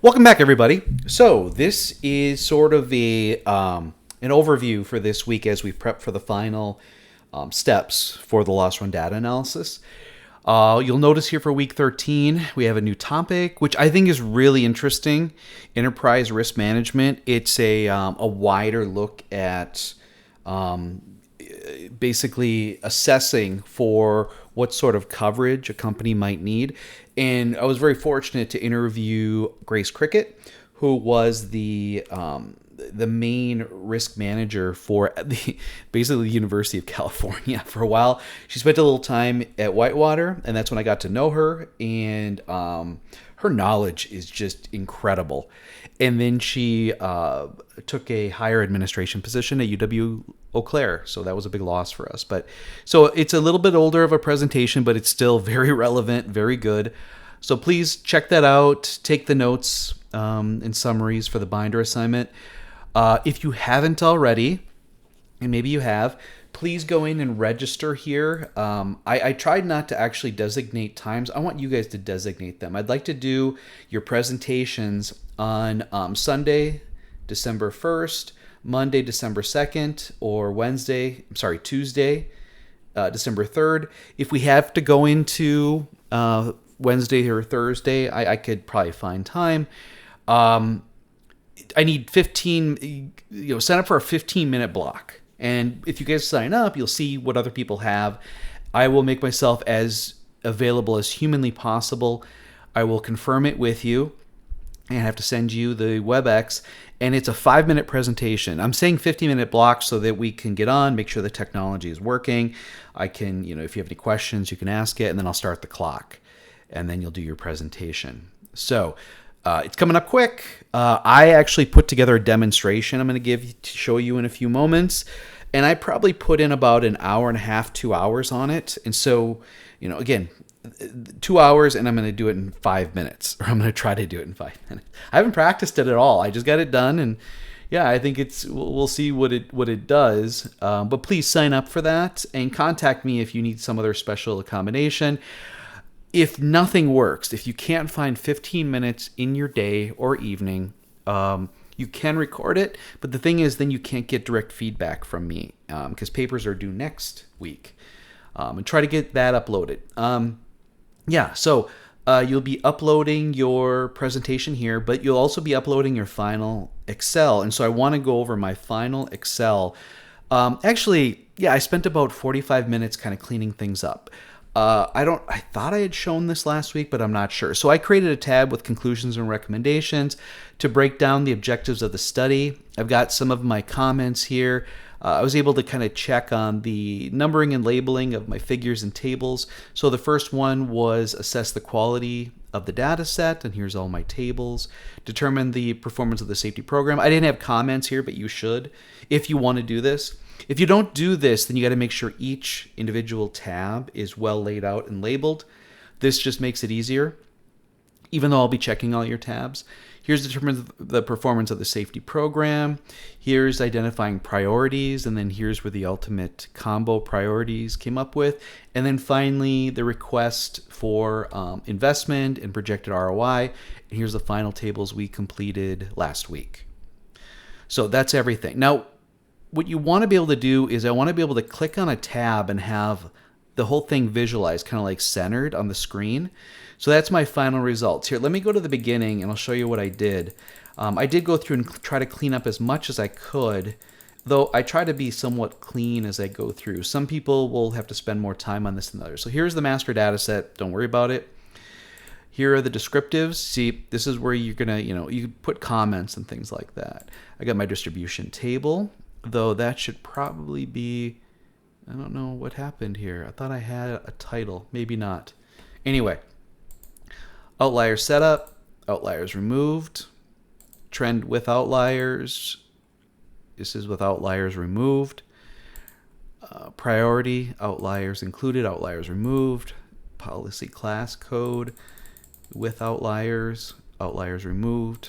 Welcome back, everybody. So this is sort of an overview for this week as we prep for the final steps for the loss run data analysis. You'll notice here for week 13, we have a new topic, which I think is really interesting: enterprise risk management. It's a wider look at basically assessing for what sort of coverage a company might need. And I was very fortunate to interview Grace Cricket, who was the main risk manager for basically the University of California for a while. She spent a little time at Whitewater, and that's when I got to know her. And her knowledge is just incredible. And then she took a higher administration position at UW Eau Claire, so that was a big loss for us. But so it's a little bit older of a presentation, but it's still very relevant, very good. So please check that out. Take the notes and summaries for the binder assignment. If you haven't already, and maybe you have, please go in and register here. I tried not to actually designate times. I want you guys to designate them. I'd like to do your presentations on Sunday, December 1st, Monday, December 2nd, or Tuesday, December 3rd. If we have to go into Wednesday or Thursday, I could probably find time. I need 15, sign up for a 15-minute block. And if you guys sign up, you'll see what other people have. I will make myself as available as humanly possible. I will confirm it with you and I have to send you the WebEx. And it's a 5-minute presentation. I'm saying 15-minute blocks so that we can get on, make sure the technology is working. I can, if you have any questions, you can ask it, and then I'll start the clock. And then you'll do your presentation. So it's coming up quick. I actually put together a demonstration I'm going to show you in a few moments. And I probably put in about an hour and a half, 2 hours on it. And so, again, 2 hours, and I'm going to do it in 5 minutes, or I'm going to try to do it in 5 minutes. I haven't practiced it at all. I just got it done, and yeah, I think we'll see what it does. But please sign up for that and contact me if you need some other special accommodation. If nothing works, if you can't find 15 minutes in your day or evening, you can record it. But the thing is, then you can't get direct feedback from me because papers are due next week. And try to get that uploaded. So you'll be uploading your presentation here, but you'll also be uploading your final Excel. And so I want to go over my final Excel. I spent about 45 minutes kind of cleaning things up. I thought I had shown this last week, but I'm not sure. So I created a tab with conclusions and recommendations to break down the objectives of the study. I've got some of my comments here. I was able to kind of check on the numbering and labeling of my figures and tables. So the first one was assess the quality of the data set, and here's all my tables. Determine the performance of the safety program. I didn't have comments here, but you should if you want to do this. If you don't do this, then you got to make sure each individual tab is well laid out and labeled. This just makes it easier, even though I'll be checking all your tabs. Here's determine the performance of the safety program. Here's identifying priorities, and then here's where the ultimate combo priorities came up with. And then finally, the request for investment and projected ROI. And here's the final tables we completed last week. So that's everything. Now, what you want to be able to do is I want to be able to click on a tab and have the whole thing visualized, kind of like centered on the screen. So that's my final results. Here, let me go to the beginning and I'll show you what I did. I did go through and try to clean up as much as I could, though I try to be somewhat clean as I go through. Some people will have to spend more time on this than others. So here's the master data set. Don't worry about it. Here are the descriptives. See, this is where you're going to, you put comments and things like that. I got my distribution table, though that should probably be, I don't know what happened here. I thought I had a title. Maybe not. Anyway. Outlier setup, outliers removed, trend with outliers. This is with outliers removed. Priority, outliers included, outliers removed. Policy class code with outliers, outliers removed.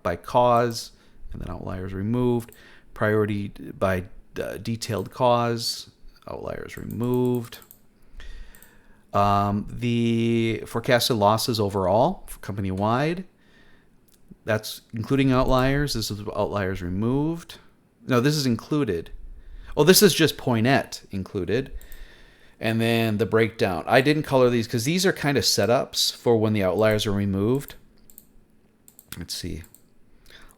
By cause, and then outliers removed. Priority by detailed cause, outliers removed. The forecasted losses overall for company-wide, That's including outliers. This is outliers removed. No, this is included. Oh, this is just poinette included. And then the breakdown. I didn't color these because these are kind of setups for when the outliers are removed. Let's see.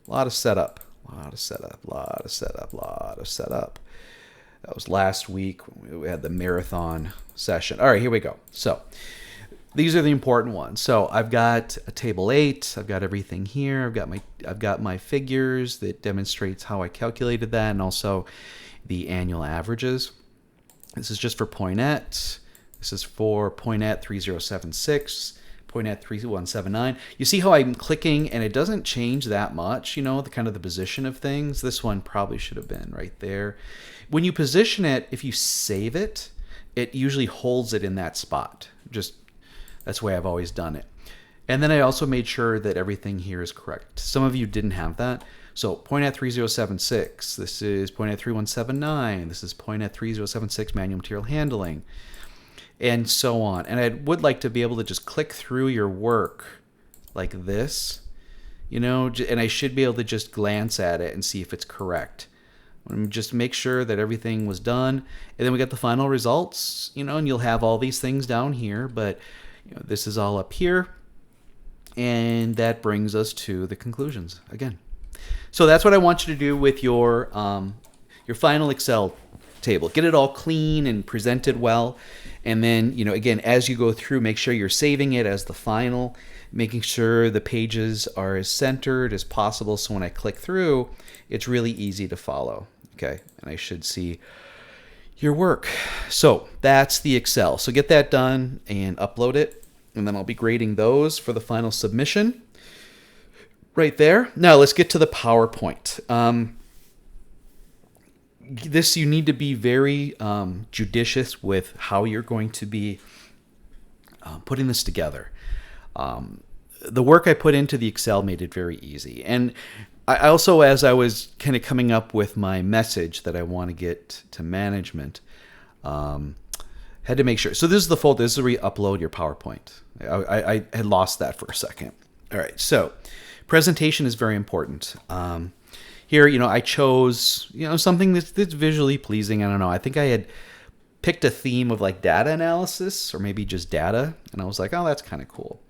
A lot of setup. That was last week when we had the marathon session. All right, here we go. So these are the important ones. So I've got a table 8. I've got everything here. I've got my figures that demonstrates how I calculated that, and also the annual averages. This is just for poinette. This is for poinette 3076, poinette 3179. You see how I'm clicking and it doesn't change that much, the kind of the position of things. This one probably should have been right there. When you position it, if you save it, it usually holds it in that spot. That's the way I've always done it. And then I also made sure that everything here is correct. Some of you didn't have that. So poinette 3076, this is poinette 3179, this is poinette 3076 manual material handling, and so on. And I would like to be able to just click through your work like this, and I should be able to just glance at it and see if it's correct. Just make sure that everything was done, and then we got the final results, and you'll have all these things down here, but this is all up here, and that brings us to the conclusions again. So that's what I want you to do with your final Excel table. Get it all clean and presented well. And then, again, as you go through, make sure you're saving it as the final, making sure the pages are as centered as possible. So when I click through, it's really easy to follow. Okay. And I should see your work. So that's the Excel. So get that done and upload it. And then I'll be grading those for the final submission. Right there. Now let's get to the PowerPoint. You need to be very judicious with how you're going to be putting this together. The work I put into the Excel made it very easy. And I also, as I was kind of coming up with my message that I want to get to management, had to make sure. So this is the folder. This is where you upload your PowerPoint. I had lost that for a second. All right. So presentation is very important. Here, I chose, something that's visually pleasing. I don't know. I think I had picked a theme of like data analysis or maybe just data. And I was like, oh, that's kind of cool.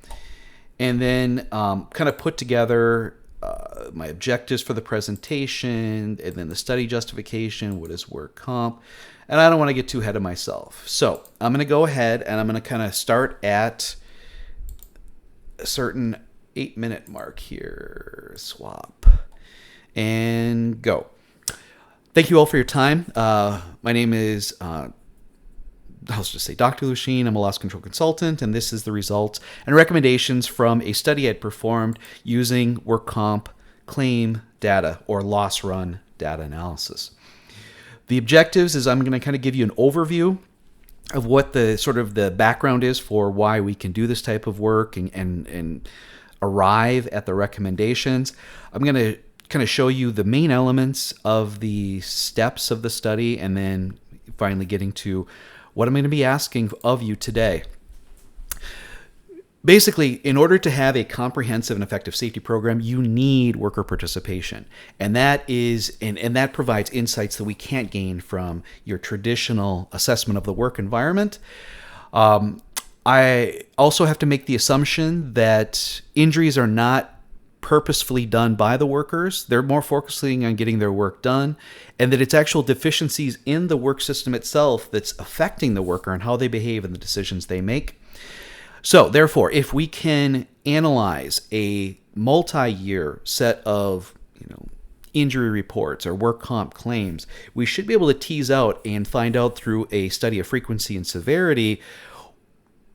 And then kind of put together my objectives for the presentation and then the study justification. What is work comp? And I don't want to get too ahead of myself. So I'm going to go ahead and I'm going to kind of start at a certain 8-minute mark here. Swap and go. Thank you all for your time. My name is I'll just say Dr. Lusheen. I'm a loss control consultant, and this is the results and recommendations from a study I'd performed using work comp claim data or loss run data analysis. The objectives is I'm going to kind of give you an overview of what the sort of the background is for why we can do this type of work and arrive at the recommendations. I'm going to kind of show you the main elements of the steps of the study, and then finally getting to what I'm going to be asking of you today. Basically, in order to have a comprehensive and effective safety program, you need worker participation. And that provides insights that we can't gain from your traditional assessment of the work environment. I also have to make the assumption that injuries are not purposefully done by the workers. They're more focusing on getting their work done, and that it's actual deficiencies in the work system itself that's affecting the worker and how they behave and the decisions they make. So therefore, if we can analyze a multi-year set of injury reports or work comp claims, we should be able to tease out and find out through a study of frequency and severity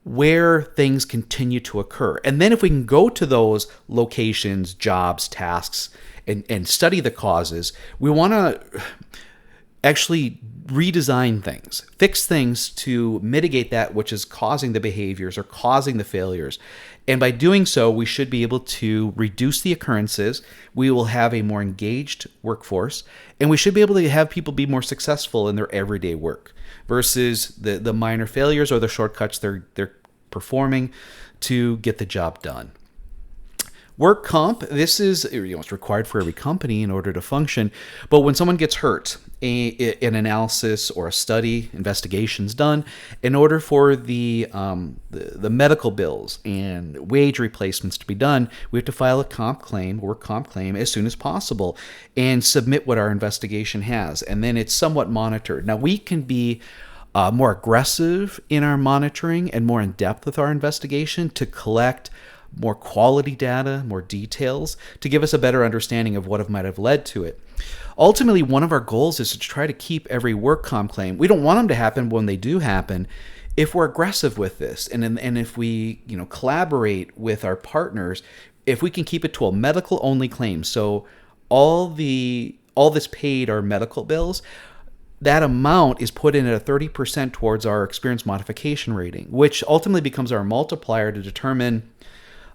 where things continue to occur. And then if we can go to those locations, jobs, tasks, and study the causes, we want to actually redesign things, fix things to mitigate that which is causing the behaviors or causing the failures. And by doing so, we should be able to reduce the occurrences. We will have a more engaged workforce, and we should be able to have people be more successful in their everyday work versus the minor failures or the shortcuts they're performing to get the job done. Work comp, this is, it's required for every company in order to function. But when someone gets hurt, an analysis or a study, investigation's done, in order for the medical bills and wage replacements to be done, we have to file a work comp claim as soon as possible and submit what our investigation has. And then it's somewhat monitored. Now, we can be more aggressive in our monitoring and more in depth with our investigation to collect more quality data, more details, to give us a better understanding of what might have led to it. Ultimately, one of our goals is to try to keep every work comp claim. We don't want them to happen, but when they do happen, if we're aggressive with this and if we collaborate with our partners, if we can keep it to a medical only claim, so all that's paid are medical bills, that amount is put in at a 30% towards our experience modification rating, which ultimately becomes our multiplier to determine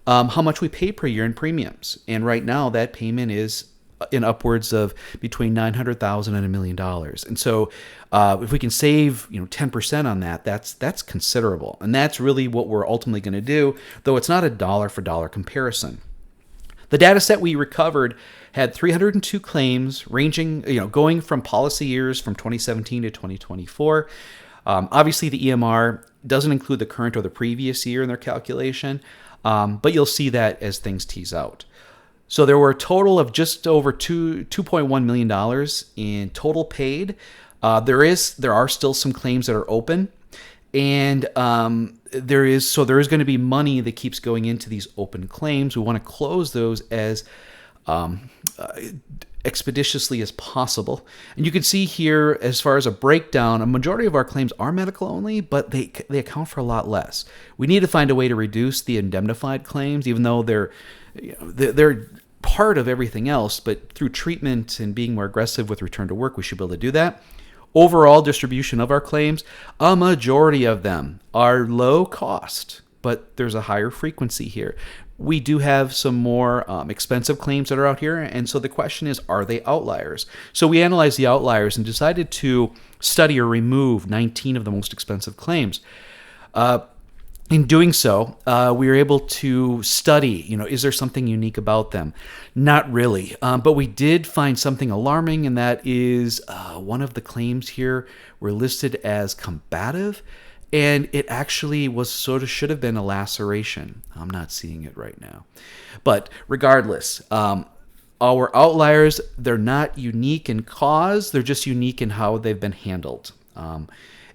how much we pay per year in premiums. And right now that payment is in upwards of between $900,000 and $1 million. And so if we can save 10% on that, that's considerable. And that's really what we're ultimately going to do, though it's not a dollar for dollar comparison. The data set we recovered had 302 claims ranging, going from policy years from 2017 to 2024. Obviously, the EMR doesn't include the current or the previous year in their calculation, but you'll see that as things tease out. So there were a total of just over $2.1 million in total paid. There are still some claims that are open, and there is going to be money that keeps going into these open claims. We want to close those as expeditiously as possible. And you can see here, as far as a breakdown, a majority of our claims are medical only, but they account for a lot less. We need to find a way to reduce the indemnified claims, even though they're part of everything else, but through treatment and being more aggressive with return to work, we should be able to do that. Overall distribution of our claims, a majority of them are low cost, but there's a higher frequency here. We do have some more expensive claims that are out here, and so the question is, are they outliers? So we analyzed the outliers and decided to study or remove 19 of the most expensive claims. In doing so, we were able to study, is there something unique about them? Not really, but we did find something alarming, and that is one of the claims here were listed as combative, and it actually should have been a laceration. I'm not seeing it right now. But regardless, our outliers, they're not unique in cause, they're just unique in how they've been handled.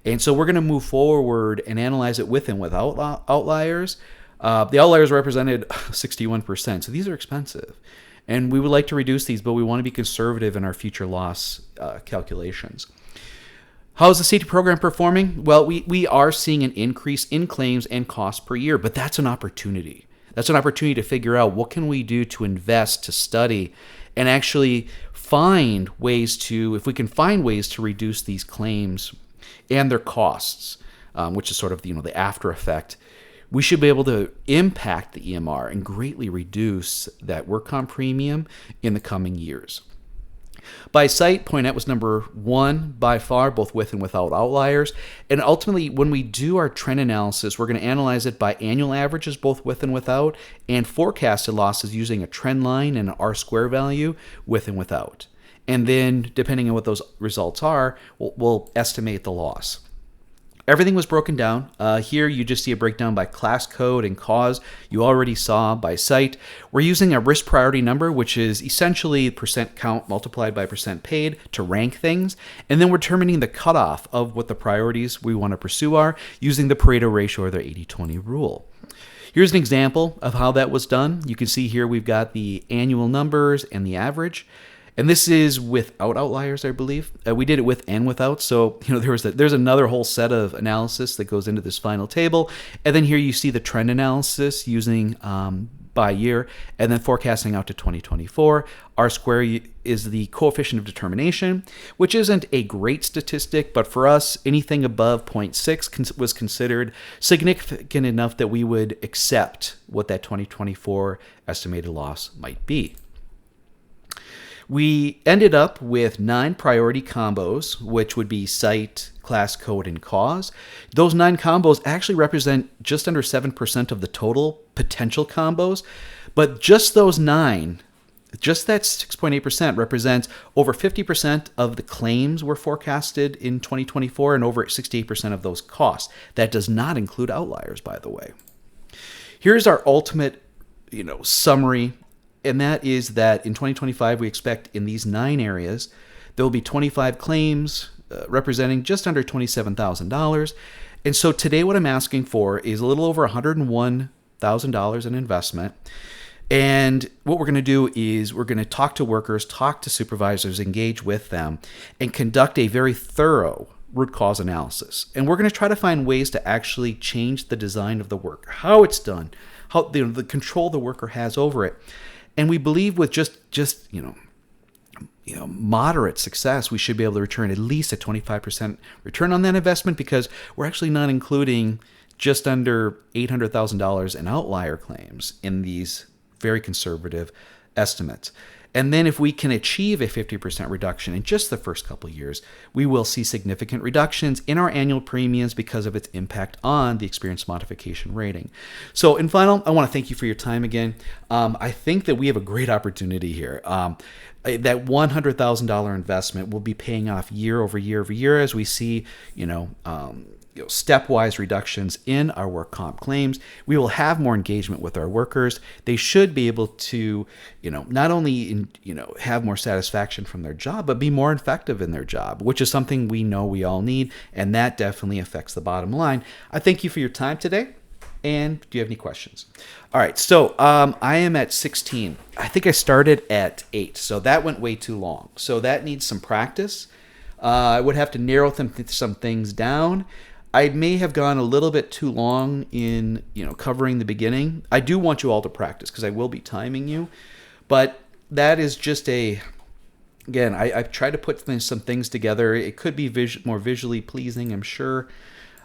And so we're going to move forward and analyze it with and without outliers. The outliers represented 61%, so these are expensive. And we would like to reduce these, but we want to be conservative in our future loss calculations. How is the safety program performing? Well, we are seeing an increase in claims and costs per year, but that's an opportunity. That's an opportunity to figure out what can we do to invest, to study, and actually find ways to, if we can find ways to reduce these claims and their costs, which is sort of the after effect, we should be able to impact the EMR and greatly reduce that work comp premium in the coming years. By site, Poinet was number one by far, both with and without outliers. And ultimately, when we do our trend analysis, we're going to analyze it by annual averages, both with and without, and forecasted losses using a trend line and an R-square value with and without. And then, depending on what those results are, we'll estimate the loss. Everything was broken down. Here you just see a breakdown by class code and cause. You already saw by site. We're using a risk priority number, which is essentially percent count multiplied by percent paid to rank things. And then we're determining the cutoff of what the priorities we want to pursue are using the Pareto ratio or the 80-20 rule. Here's an example of how that was done. You can see here we've got the annual numbers and the average. And this is without outliers, I believe. We did it with and without. So, there's another whole set of analysis that goes into this final table. And then here you see the trend analysis using by year and then forecasting out to 2024. R-square is the coefficient of determination, which isn't a great statistic, but for us, anything above 0.6 was considered significant enough that we would accept what that 2024 estimated loss might be. We ended up with 9 priority combos, which would be site, class, code, and cause. Those 9 combos actually represent just under 7% of the total potential combos, but just those 9, just that 6.8% represents over 50% of the claims were forecasted in 2024 and over 68% of those costs. That does not include outliers, by the way. Here's our ultimate, summary, and that is that in 2025 we expect in these 9 areas there will be 25 claims representing just under $27,000. And so today what I'm asking for is a little over $101,000 in investment. And what we're going to do is we're going to talk to workers, talk to supervisors, engage with them, and conduct a very thorough root cause analysis. And we're going to try to find ways to actually change the design of the work, how it's done, how the control the worker has over it. And we believe with just moderate success, we should be able to return at least a 25% return on that investment, because we're actually not including just under $800,000 in outlier claims in these very conservative estimates. And then if we can achieve a 50% reduction in just the first couple of years, we will see significant reductions in our annual premiums because of its impact on the experience modification rating. So in final, I want to thank you for your time again. I think that we have a great opportunity here. That $100,000 investment will be paying off year over year over year as we see, stepwise reductions in our work comp claims. We will have more engagement with our workers. They should be able to, not only have more satisfaction from their job, but be more effective in their job, which is something we know we all need, and that definitely affects the bottom line. I thank you for your time today. And do you have any questions? All right, so I am at 16. I think I started at 8, so that went way too long. So that needs some practice. I would have to narrow some things down. I may have gone a little bit too long in covering the beginning. I do want you all to practice because I will be timing you, but that is just again, I've tried to put some things together. It could be more visually pleasing, I'm sure.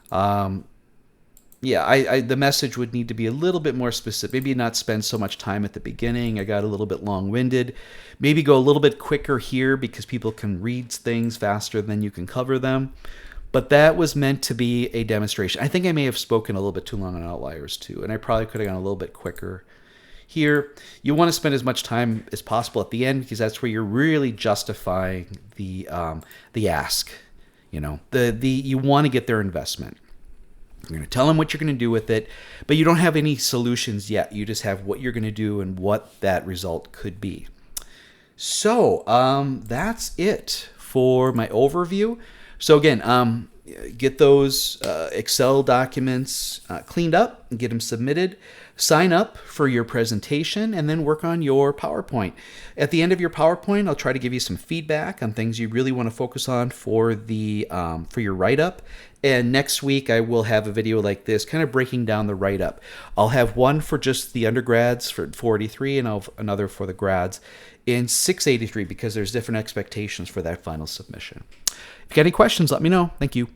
The message would need to be a little bit more specific. Maybe not spend so much time at the beginning. I got a little bit long-winded. Maybe go a little bit quicker here because people can read things faster than you can cover them. But that was meant to be a demonstration. I think I may have spoken a little bit too long on outliers too, and I probably could have gone a little bit quicker here. You want to spend as much time as possible at the end because that's where you're really justifying the ask. You want to get their investment. You're going to tell them what you're going to do with it, but you don't have any solutions yet. You just have what you're going to do and what that result could be. So that's it for my overview. So again, get those Excel documents cleaned up and get them submitted. Sign up for your presentation and then work on your PowerPoint. At the end of your PowerPoint, I'll try to give you some feedback on things you really want to focus on for your write-up. And next week, I will have a video like this, kind of breaking down the write-up. I'll have one for just the undergrads for 483 and I'll have another for the grads in 683 because there's different expectations for that final submission. If you got any questions, let me know. Thank you.